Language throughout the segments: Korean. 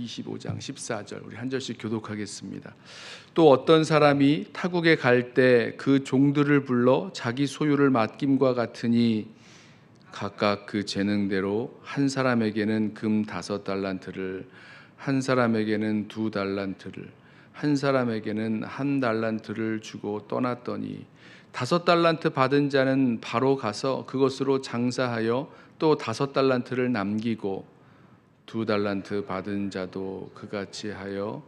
25장 14절 우리 한 절씩 교독하겠습니다. 또 어떤 사람이 타국에 갈 때 그 종들을 불러 자기 소유를 맡김과 같으니 각각 그 재능대로 한 사람에게는 금 5달란트를, 한 사람에게는 2달란트를, 한 사람에게는 1달란트를 주고 떠났더니 5달란트 받은 자는 바로 가서 그것으로 장사하여 또 5달란트를 남기고 2달란트 받은 자도 그같이 하여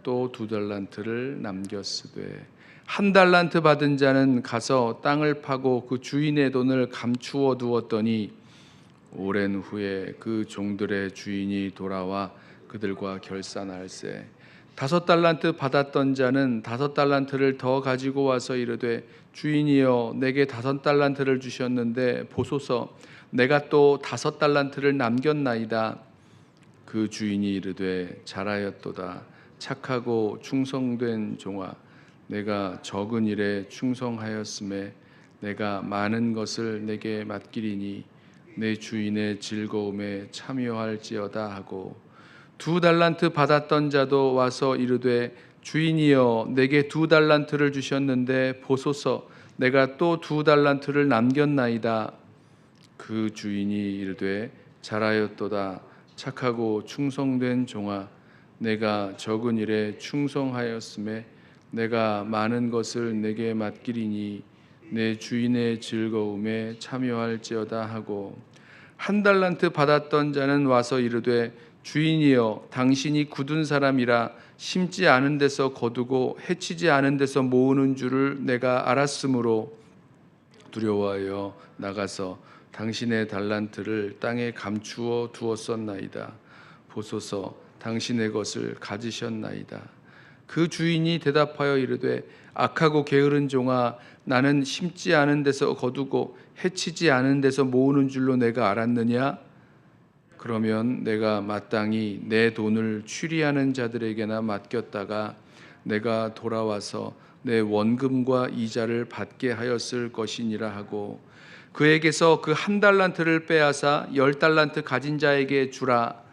또 2달란트를 남겼으되 1달란트 받은 자는 가서 땅을 파고 그 주인의 돈을 감추어 두었더니 오랜 후에 그 종들의 주인이 돌아와 그들과 결산할세 5달란트 받았던 자는 5달란트를 더 가지고 와서 이르되 주인이여 내게 5달란트를 주셨는데 보소서 내가 또 5달란트를 남겼나이다. 그 주인이 이르되 잘하였도다 착하고 충성된 종아 내가 적은 일에 충성하였음에 내가 많은 것을 내게 맡기리니 내 주인의 즐거움에 참여할지어다 하고 2달란트 받았던 자도 와서 이르되 주인이여 내게 2달란트를 주셨는데 보소서 내가 또 2달란트를 남겼나이다. 그 주인이 이르되 잘하였도다 착하고 충성된 종아 내가 적은 일에 충성하였음에 내가 많은 것을 내게 맡기리니 내 주인의 즐거움에 참여할지어다 하고 1달란트 받았던 자는 와서 이르되 주인이여 당신이 굳은 사람이라 심지 않은 데서 거두고 해치지 않은 데서 모으는 줄을 내가 알았으므로 두려워하여 나가서 당신의 달란트를 땅에 감추어 두었었나이다. 보소서 당신의 것을 가지셨나이다. 그 주인이 대답하여 이르되 악하고 게으른 종아 나는 심지 않은 데서 거두고 해치지 않은 데서 모으는 줄로 내가 알았느냐? 그러면 내가 마땅히 내 돈을 취리하는 자들에게나 맡겼다가 내가 돌아와서 내 원금과 이자를 받게 하였을 것이니라 하고 그에게서 그 1달란트를 빼앗아 10달란트 가진 자에게 주라.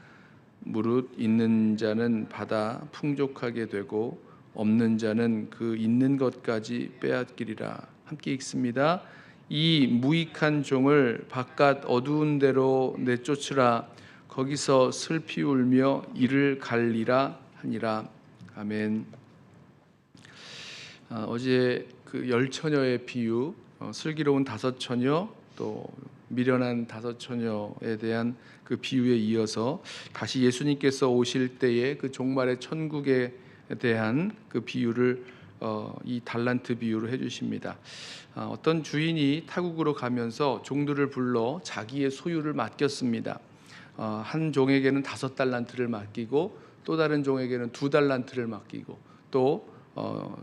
무릇 있는 자는 받아 풍족하게 되고 없는 자는 그 있는 것까지 빼앗기리라. 함께 읽습니다. 이 무익한 종을 바깥 어두운 데로 내쫓으라. 거기서 슬피 울며 이를 갈리라 하니라. 아멘. 어제 그 10처녀의 비유, 슬기로운 5처녀 또 미련한 5처녀에 대한 그 비유에 이어서 다시 예수님께서 오실 때의 그 종말의 천국에 대한 그 비유를 이 달란트 비유로 해주십니다. 어떤 주인이 타국으로 가면서 종들을 불러 자기의 소유를 맡겼습니다. 한 종에게는 5달란트를 맡기고 또 다른 종에게는 2달란트를 맡기고 또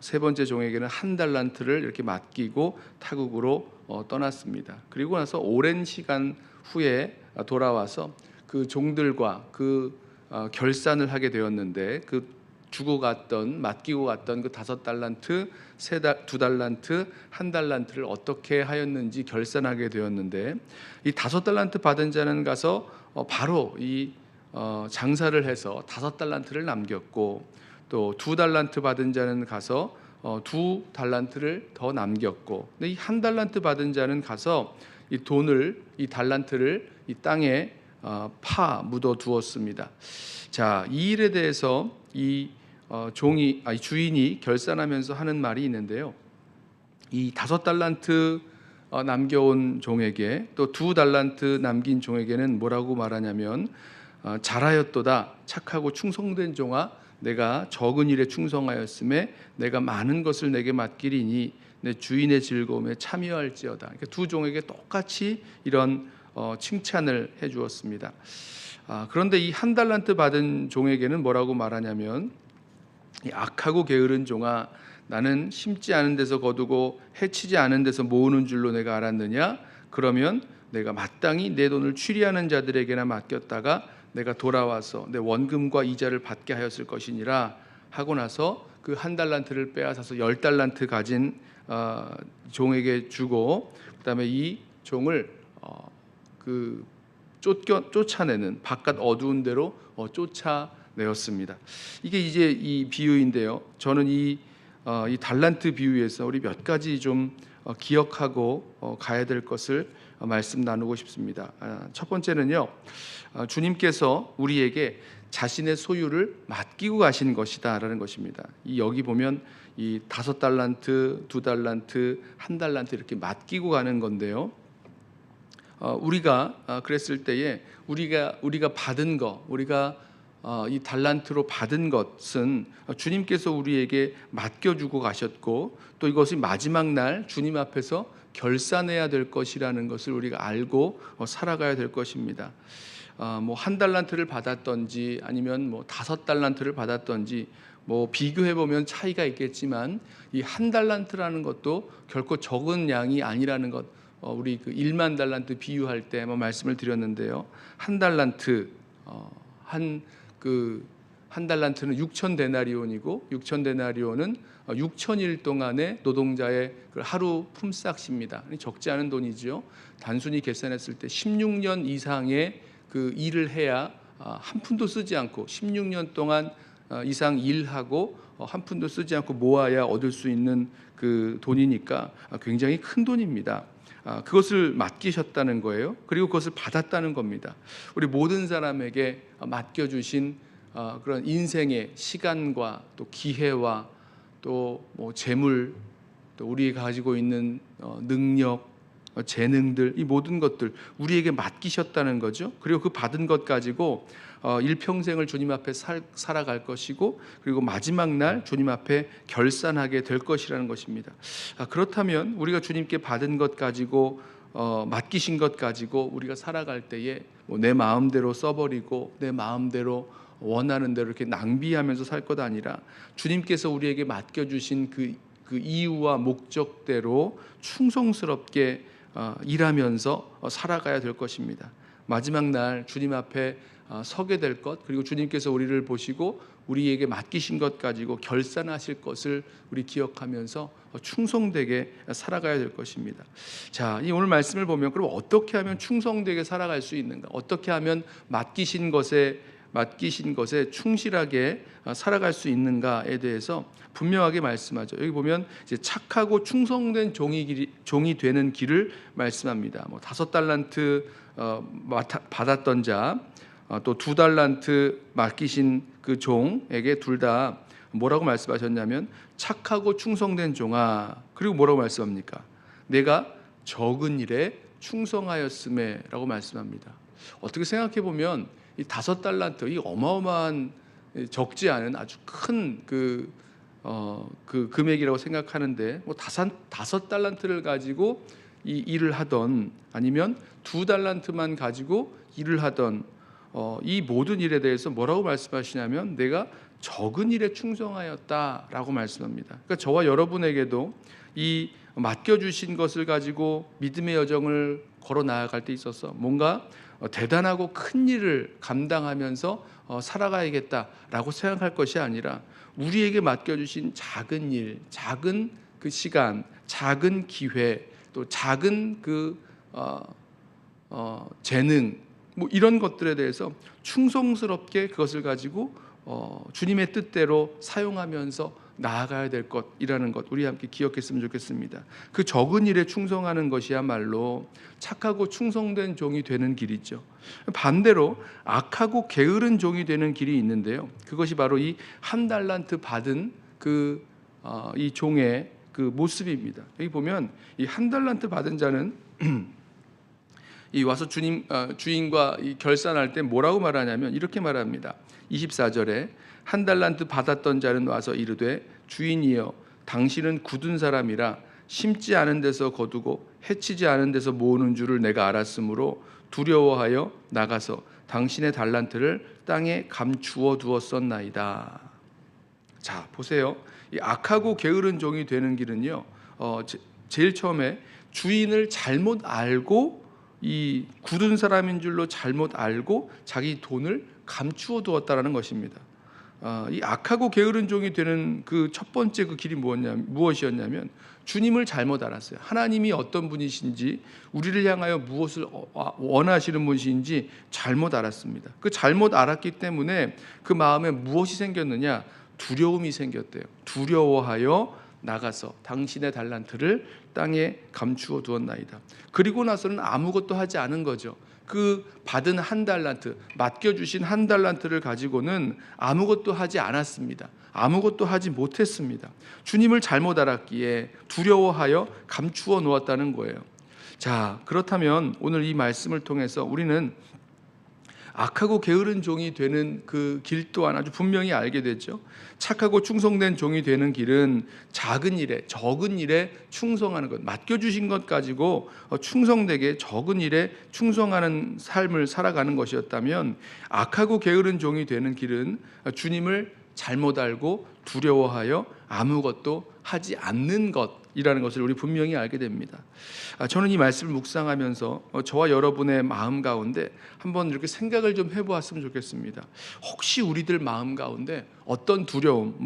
세 번째 종에게는 1달란트를 이렇게 맡기고 타국으로 떠났습니다. 그리고 나서 오랜 시간 후에 돌아와서 그 종들과 그 결산을 하게 되었는데 그 주고 갔던 맡기고 갔던 그 5달란트, 2달란트, 1달란트를 어떻게 하였는지 결산하게 되었는데 이 5달란트 받은 자는 가서 바로 이 장사를 해서 5달란트를 남겼고 또 2달란트 받은 자는 가서 2달란트를 더 남겼고 근데 이 1달란트 받은 자는 가서 이 돈을 이 달란트를 이 땅에 파 묻어 두었습니다. 자, 이 일에 대해서 이 주인이 결산하면서 하는 말이 있는데요. 이 5달란트 남겨온 종에게 또 2달란트 남긴 종에게는 뭐라고 말하냐면 잘하였도다 착하고 충성된 종아 내가 적은 일에 충성하였음에 내가 많은 것을 내게 맡기리니 내 주인의 즐거움에 참여할지어다. 그러니까 두 종에게 똑같이 이런 칭찬을 해 주었습니다. 그런데 이 1달란트 받은 종에게는 뭐라고 말하냐면 이 악하고 게으른 종아 나는 심지 않은 데서 거두고 해치지 않은 데서 모으는 줄로 내가 알았느냐? 그러면 내가 마땅히 내 돈을 취리하는 자들에게나 맡겼다가 내가 돌아와서 내 원금과 이자를 받게 하였을 것이니라 하고 나서 그 1달란트를 빼앗아서 10달란트 가진 종에게 주고 그다음에 이 종을 쫓아내는 바깥 어두운 데로 내었습니다. 이게 이제 이 비유인데요. 저는 이 달란트 비유에서 우리 몇 가지 좀 기억하고 가야 될 것을 말씀 나누고 싶습니다. 첫 번째는요, 주님께서 우리에게 자신의 소유를 맡기고 가신 것이다라는 것입니다. 여기 보면 이 5달란트, 2달란트, 1달란트 이렇게 맡기고 가는 건데요. 우리가 그랬을 때에 우리가 받은 것, 우리가 이 달란트로 받은 것은 주님께서 우리에게 맡겨주고 가셨고, 또 이것이 마지막 날 주님 앞에서 결산해야 될 것이라는 것을 우리가 알고 살아가야 될 것입니다. 뭐 1달란트를 받았던지 아니면 뭐 5달란트를 받았던지 뭐 비교해 보면 차이가 있겠지만 이 1달란트라는 것도 결코 적은 양이 아니라는 것, 우리 그 1만 달란트 비유할 때 말씀을 드렸는데요. 1달란트 한 달란트는 6천 데나리온이고 6천 데나리온은 6천일 동안의 노동자의 하루 품삯입니다. 적지 않은 돈이죠. 단순히 계산했을 때 16년 이상의 그 일을 해야 한 푼도 쓰지 않고 16년 동안 이상 일하고 한 푼도 쓰지 않고 모아야 얻을 수 있는 그 돈이니까 굉장히 큰 돈입니다. 그것을 맡기셨다는 거예요. 그리고 그것을 받았다는 겁니다. 우리 모든 사람에게 맡겨주신 그런 인생의 시간과 또 기회와 또 뭐 재물, 또 우리가 가지고 있는 능력, 재능들, 이 모든 것들 우리에게 맡기셨다는 거죠. 그리고 그 받은 것 가지고 일평생을 주님 앞에 살아갈 것이고, 그리고 마지막 날 주님 앞에 결산하게 될 것이라는 것입니다. 그렇다면 우리가 주님께 받은 것 가지고 맡기신 것 가지고 우리가 살아갈 때에 뭐 내 마음대로 써버리고 내 마음대로 원하는 대로 이렇게 낭비하면서 살 것 아니라 주님께서 우리에게 맡겨주신 그 이유와 목적대로 충성스럽게 일하면서 살아가야 될 것입니다. 마지막 날 주님 앞에 서게 될 것, 그리고 주님께서 우리를 보시고 우리에게 맡기신 것 가지고 결산하실 것을 우리 기억하면서 충성되게 살아가야 될 것입니다. 자, 이 오늘 말씀을 보면 그럼 어떻게 하면 충성되게 살아갈 수 있는가? 어떻게 하면 맡기신 것에 충실하게 살아갈 수 있는가에 대해서 분명하게 말씀하죠. 여기 보면 이제 착하고 충성된 종이 되는 길을 말씀합니다. 뭐 5달란트 받았던 자, 또 2달란트 맡기신 그 종에게 둘 다 뭐라고 말씀하셨냐면 착하고 충성된 종아, 그리고 뭐라고 말씀합니까? 내가 적은 일에 충성하였음에라고 말씀합니다. 어떻게 생각해 보면 이 5달란트, 이 어마어마한 적지 않은 아주 큰 그 금액이라고 생각하는데, 뭐 5달란트를 가지고 이 일을 하던 아니면 2달란트만 가지고 일을 하던 이 모든 일에 대해서 뭐라고 말씀하시냐면 내가 적은 일에 충성하였다라고 말씀합니다. 그러니까 저와 여러분에게도 이 맡겨주신 것을 가지고 믿음의 여정을 걸어 나아갈 때 있어서 뭔가 대단하고 큰 일을 감당하면서 살아가야겠다라고 생각할 것이 아니라 우리에게 맡겨주신 작은 일, 작은 그 시간, 작은 기회, 또 작은 그 재능, 뭐 이런 것들에 대해서 충성스럽게 그것을 가지고 주님의 뜻대로 사용하면서 나아가야 될 것이라는 것, 우리 함께 기억했으면 좋겠습니다. 그 적은 일에 충성하는 것이야말로 착하고 충성된 종이 되는 길이죠. 반대로 악하고 게으른 종이 되는 길이 있는데요. 그것이 바로 이 1달란트 받은 이 종의 그 모습입니다. 여기 보면 이 1달란트 받은 자는 이 와서 주인과 이 결산할 때 뭐라고 말하냐면 이렇게 말합니다. 24절에 1달란트 받았던 자는 와서 이르되 주인이여 당신은 굳은 사람이라 심지 않은 데서 거두고 해치지 않은 데서 모으는 줄을 내가 알았으므로 두려워하여 나가서 당신의 달란트를 땅에 감추어 두었었나이다. 자, 보세요. 이 악하고 게으른 종이 되는 길은요, 제일 처음에 주인을 잘못 알고 이 굳은 사람인 줄로 잘못 알고 자기 돈을 감추어 두었다라는 것입니다. 이 악하고 게으른 종이 되는 그 첫 번째 그 길이 무엇이었냐면 주님을 잘못 알았어요. 하나님이 어떤 분이신지, 우리를 향하여 무엇을 원하시는 분이신지 잘못 알았습니다. 그 잘못 알았기 때문에 그 마음에 무엇이 생겼느냐? 두려움이 생겼대요. 두려워하여 나가서 당신의 달란트를 땅에 감추어 두었나이다. 그리고 나서는 아무것도 하지 않은 거죠. 그 받은 한 달란트, 맡겨주신 한 달란트를 가지고는 아무것도 하지 않았습니다. 아무것도 하지 못했습니다. 주님을 잘못 알았기에 두려워하여 감추어 놓았다는 거예요. 자, 그렇다면 오늘 이 말씀을 통해서 우리는 악하고 게으른 종이 되는 그 길 또한 아주 분명히 알게 되죠. 착하고 충성된 종이 되는 길은 작은 일에, 적은 일에 충성하는 것, 맡겨주신 것 가지고 충성되게 적은 일에 충성하는 삶을 살아가는 것이었다면, 악하고 게으른 종이 되는 길은 주님을 잘못 알고 두려워하여 아무것도 하지 않는 것이라는 것을 우리 분명히 알게 됩니다. 저는 이 말씀을 묵상하면서 저와 여러분의 마음 가운데 한번 이렇게 생각을 좀 해보았으면 좋겠습니다. 혹시 우리들 마음 가운데 어떤 두려움,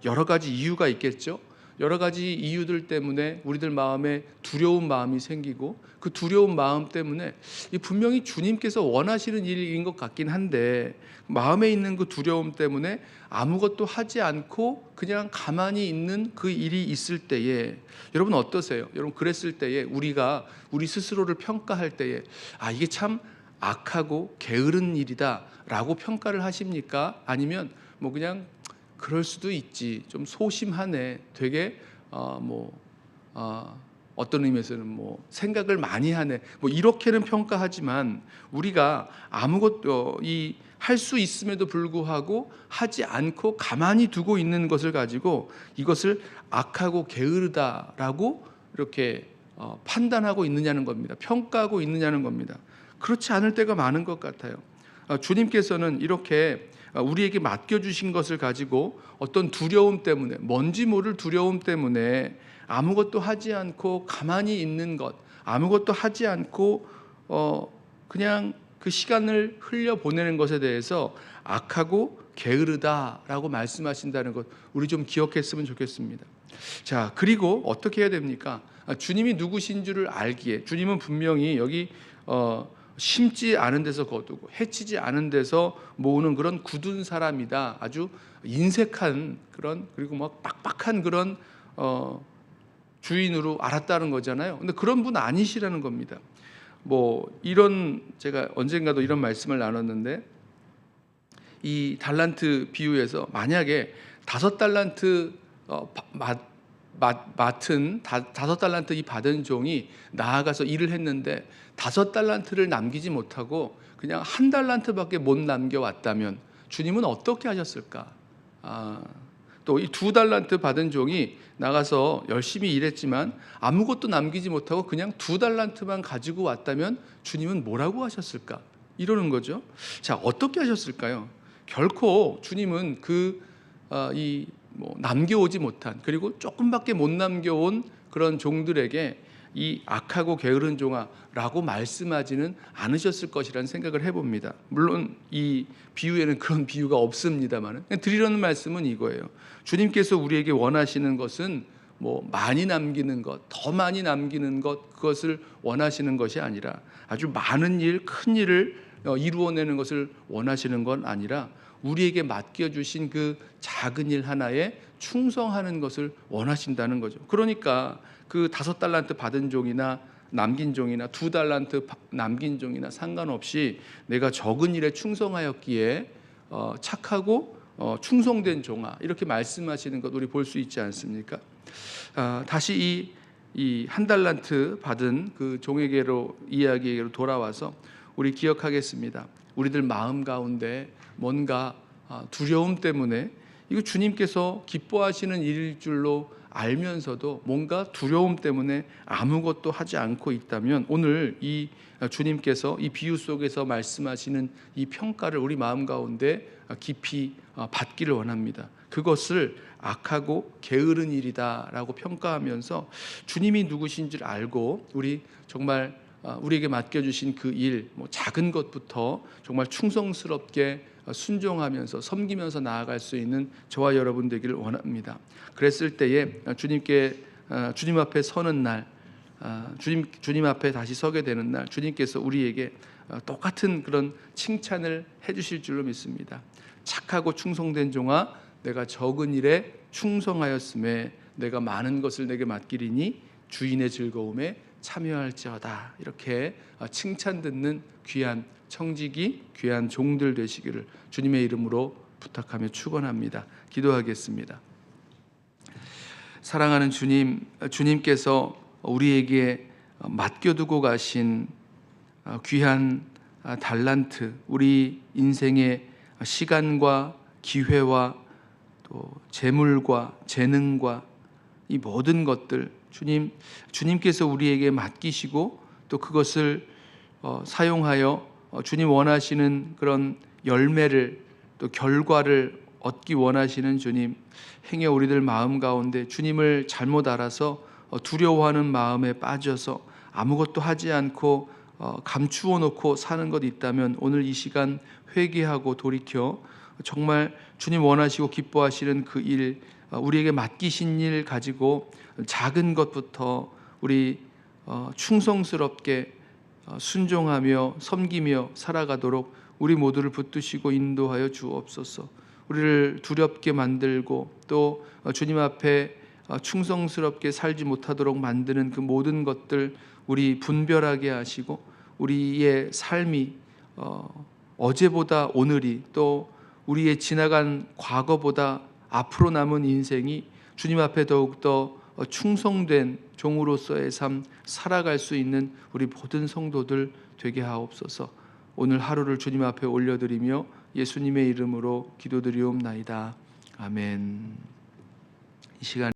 여러 가지 이유가 있겠죠. 여러 가지 이유들 때문에 우리들 마음에 두려운 마음이 생기고, 그 두려운 마음 때문에 분명히 주님께서 원하시는 일인 것 같긴 한데, 마음에 있는 그 두려움 때문에 아무것도 하지 않고 그냥 가만히 있는 그 일이 있을 때에 여러분 어떠세요? 여러분 그랬을 때에 우리가 우리 스스로를 평가할 때에 이게 참 악하고 게으른 일이다 라고 평가를 하십니까? 아니면 그냥 그럴 수도 있지, 좀 소심하네, 되게 어떤 의미에서는 생각을 많이 하네, 이렇게는 평가하지만, 우리가 아무것도 할 수 있음에도 불구하고 하지 않고 가만히 두고 있는 것을 가지고 이것을 악하고 게으르다라고 이렇게 판단하고 있느냐는 겁니다. 평가하고 있느냐는 겁니다. 그렇지 않을 때가 많은 것 같아요. 주님께서는 이렇게 우리에게 맡겨주신 것을 가지고 어떤 두려움 때문에, 뭔지 모를 두려움 때문에 아무것도 하지 않고 가만히 있는 것, 아무것도 하지 않고 그냥 그 시간을 흘려보내는 것에 대해서 악하고 게으르다라고 말씀하신다는 것, 우리 좀 기억했으면 좋겠습니다. 자, 그리고 어떻게 해야 됩니까? 주님이 누구신 줄을 알기에, 주님은 분명히 여기 심지 않은 데서 거두고 해치지 않은 데서 모으는 그런 굳은 사람이다, 아주 인색한 그런, 그리고 빡빡한 그런 주인으로 알았다는 거잖아요. 근데 그런 분 아니시라는 겁니다. 제가 언젠가도 이런 말씀을 나눴는데, 이 달란트 비유에서 만약에 5달란트 맡은 5달란트 이 받은 종이 나아가서 일을 했는데 5달란트를 남기지 못하고 그냥 1달란트밖에 못 남겨왔다면 주님은 어떻게 하셨을까? 또 이 2달란트 받은 종이 나가서 열심히 일했지만 아무것도 남기지 못하고 그냥 2달란트만 가지고 왔다면 주님은 뭐라고 하셨을까? 이러는 거죠. 자, 어떻게 하셨을까요? 결코 주님은 남겨오지 못한, 그리고 조금밖에 못 남겨온 그런 종들에게 이 악하고 게으른 종아라고 말씀하지는 않으셨을 것이라는 생각을 해봅니다. 물론 이 비유에는 그런 비유가 없습니다만, 드리려는 말씀은 이거예요. 주님께서 우리에게 원하시는 것은 많이 남기는 것, 더 많이 남기는 것, 그것을 원하시는 것이 아니라, 아주 많은 일, 큰 일을 이루어내는 것을 원하시는 건 아니라, 우리에게 맡겨주신 그 작은 일 하나에 충성하는 것을 원하신다는 거죠. 그러니까 그 5달란트 받은 종이나 남긴 종이나 2달란트 남긴 종이나 상관없이 내가 적은 일에 충성하였기에 착하고 충성된 종아, 이렇게 말씀하시는 것 우리 볼 수 있지 않습니까? 다시 이 1달란트 받은 그 종에게로, 이야기로 돌아와서 우리 기억하겠습니다. 우리들 마음 가운데 뭔가 두려움 때문에, 이거 주님께서 기뻐하시는 일일 줄로 알면서도 뭔가 두려움 때문에 아무것도 하지 않고 있다면, 오늘 이 주님께서 이 비유 속에서 말씀하시는 이 평가를 우리 마음 가운데 깊이 받기를 원합니다. 그것을 악하고 게으른 일이다라고 평가하면서 주님이 누구신지를 알고, 우리 정말 우리에게 맡겨주신 그 일, 작은 것부터 정말 충성스럽게 순종하면서 섬기면서 나아갈 수 있는 저와 여러분 되기를 원합니다. 그랬을 때에 주님 앞에 서는 날, 주님 앞에 다시 서게 되는 날, 주님께서 우리에게 똑같은 그런 칭찬을 해주실 줄로 믿습니다. 착하고 충성된 종아, 내가 적은 일에 충성하였음에 내가 많은 것을 내게 맡기리니 주인의 즐거움에 참여할지어다. 이렇게 칭찬 듣는 귀한 청지기, 귀한 종들 되시기를 주님의 이름으로 부탁하며 축원합니다. 기도하겠습니다. 사랑하는 주님, 주님께서 우리에게 맡겨두고 가신 귀한 달란트, 우리 인생의 시간과 기회와 또 재물과 재능과 이 모든 것들, 주님께서 우리에게 맡기시고 또 그것을 사용하여 주님 원하시는 그런 열매를 또 결과를 얻기 원하시는 주님, 행여 우리들 마음 가운데 주님을 잘못 알아서 두려워하는 마음에 빠져서 아무것도 하지 않고 감추어 놓고 사는 것 있다면 오늘 이 시간 회개하고 돌이켜 정말 주님 원하시고 기뻐하시는 그 일, 우리에게 맡기신 일 가지고 작은 것부터 우리 충성스럽게 순종하며 섬기며 살아가도록 우리 모두를 붙드시고 인도하여 주옵소서. 우리를 두렵게 만들고 또 주님 앞에 충성스럽게 살지 못하도록 만드는 그 모든 것들 우리 분별하게 하시고 우리의 삶이 어제보다 오늘이 또 우리의 지나간 과거보다 앞으로 남은 인생이 주님 앞에 더욱더 충성된 종으로서의 삶 살아갈 수 있는 우리 모든 성도들 되게 하옵소서. 오늘 하루를 주님 앞에 올려드리며 예수님의 이름으로 기도드리옵나이다. 아멘. 이 시간